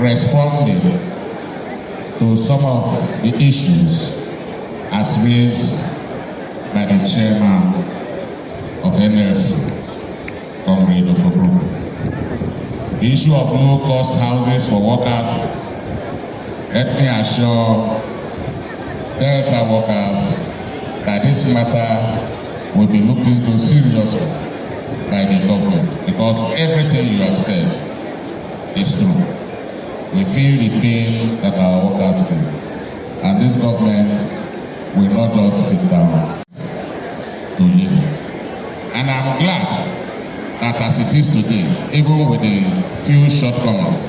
responding to some of the issues as raised by the chairman of NLC, Comrade Ofobruku. The issue of low-cost houses for workers, let me assure Delta workers that this matter will be looked into seriously by the government, because everything you have said is true. We feel the pain that our workers feel, and this government will not just sit down to live. And I'm glad that as it is today, even with the few shortcomings,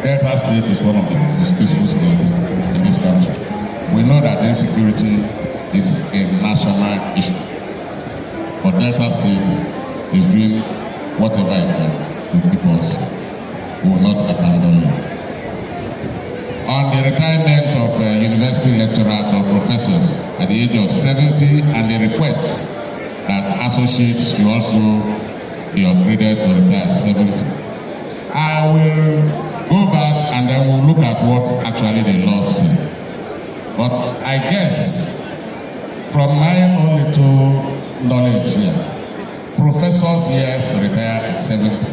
Delta State is one of the most peaceful states in this country. We know that insecurity is a national issue, but Delta State is doing whatever it can to keep us. We will not abandon you. On the retirement of university lecturers or professors at the age of 70 and the request that associates should also be upgraded to retire at 70, I will go back and then we'll look at what actually the law says. But I guess, from my own little knowledge here, professors here retire at 70.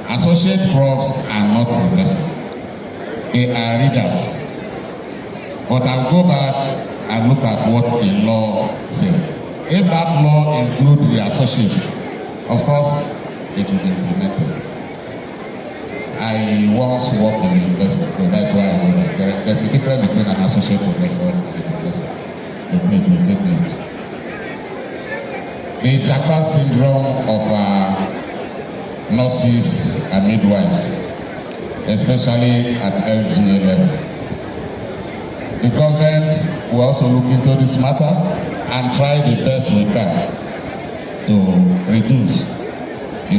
Associate profs are not professors. They are readers. But I'll go back and look at what the law says. If that law includes the associates, of course, it will be implemented. I once worked in the university, so that's why I know that there's a difference between an associate professor and a professor. The Jakarta syndrome of nurses and midwives, especially at LGA level. The government will also look into this matter and try the best we can to reduce, the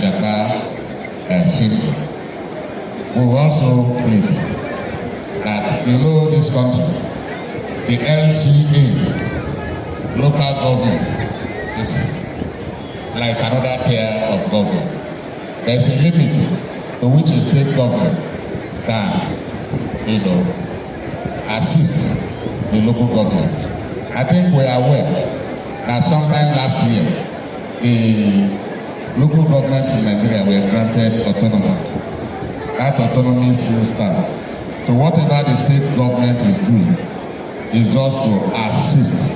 Jakarta syndrome. We will also plead that, this country, the LGA, local government, is like another tier of government. There's a limit to which a state government can, assist the local government. I think we are aware that sometime last year, the local governments in Nigeria were granted autonomy. That autonomy still stands. So whatever the state government is doing is just to assist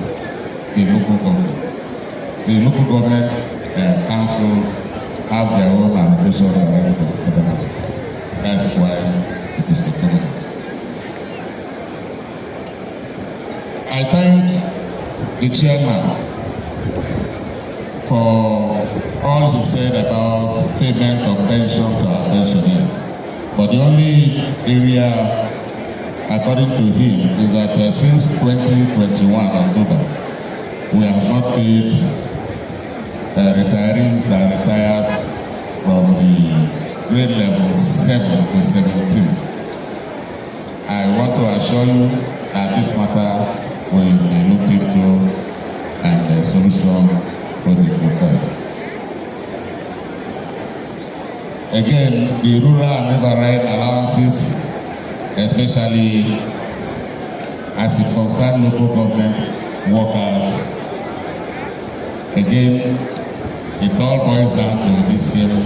the local government. The local government councils have their own administration director. That's why it is autonomous. I thank the chairman for all he said about payment of pension to our pensioners. But the only area, according to him, is that since 2021 October, we have not paid retirees that retired from the grade level 7 to 17. I want to assure you that this matter will be looked into and a solution will be preferred. Again, the rural and riverine allowances, especially as it concerns local government workers, again, it all boils down to this same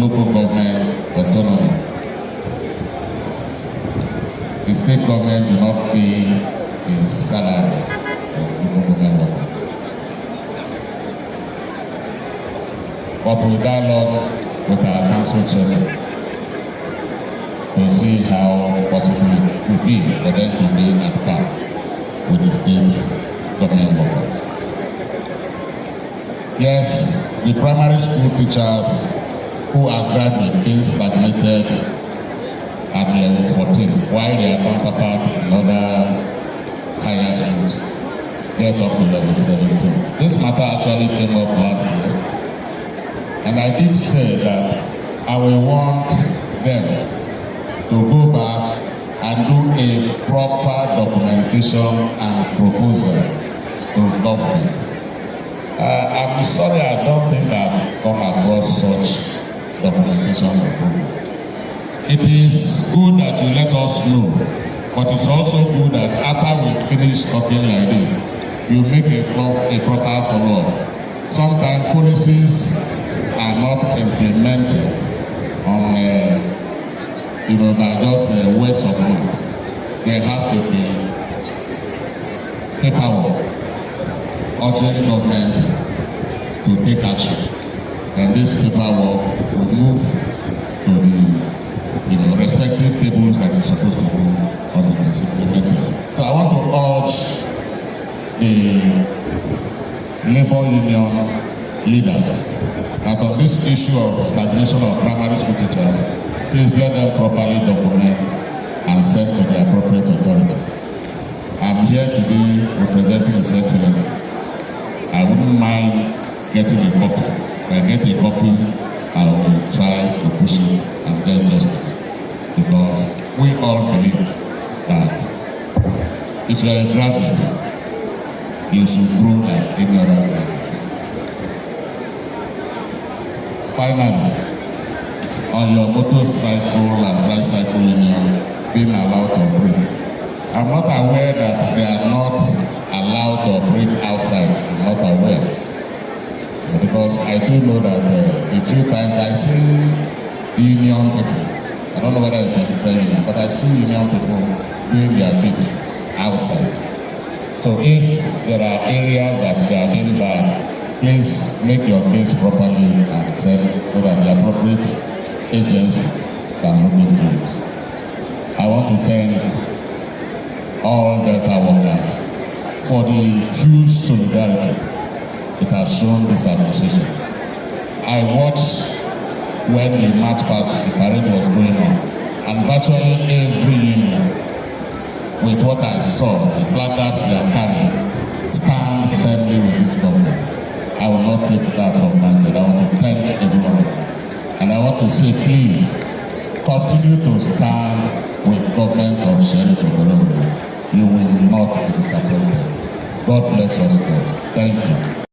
local government autonomy. The state government will not pay the salaries of local government workers. But we dialogue with our council chairman to see how possible it could be for them to be at par with the state's government workers. Yes, the primary school teachers who are graduate being stagnated at level 14, while their counterpart in other higher schools get up to level 17. This matter actually came up last year, and I did say that I will want them to go back and do a proper documentation and proposal to government. I'm sorry, I don't think I've come across such documentation. it is good that you let us know, but it's also good that after we finish talking like this, you make a proper follow-up. Sometimes policies are not implemented on, by just words of mouth. There has to be paperwork urging government to take action. And this paperwork will move to the respective tables that is supposed to go on the implemented. So I want to urge the labor union leaders that on this issue of stagnation of primary school teachers, please let them properly document and send to the appropriate authority. I'm here today representing His Excellency. I wouldn't mind getting a copy. If I get a copy, I will try to push it and get justice. Because we all believe that if you are a graduate, you should grow like any other graduate. Finally, on your motorcycle and tricycle union being allowed to operate, I'm not aware that they are not allowed to operate outside. I'm not aware. Because I do know that a few times I see union people, I don't know whether it's a different union, but I see union people doing their bits outside. So if there are areas that they are being banned, please make your case properly and send so that the appropriate agents can look into it. I want to thank all Delta workers for the huge solidarity it has shown this administration. I watched when the march past, the parade was going on, and virtually every union, with what I saw, the placards they are carrying, stand firmly with this government. I will not take that for granted. I want to thank everyone. And I want to say, please, continue to stand with government of Sherrif Oborevwori. You will not be disappointed. God bless us all. Thank you.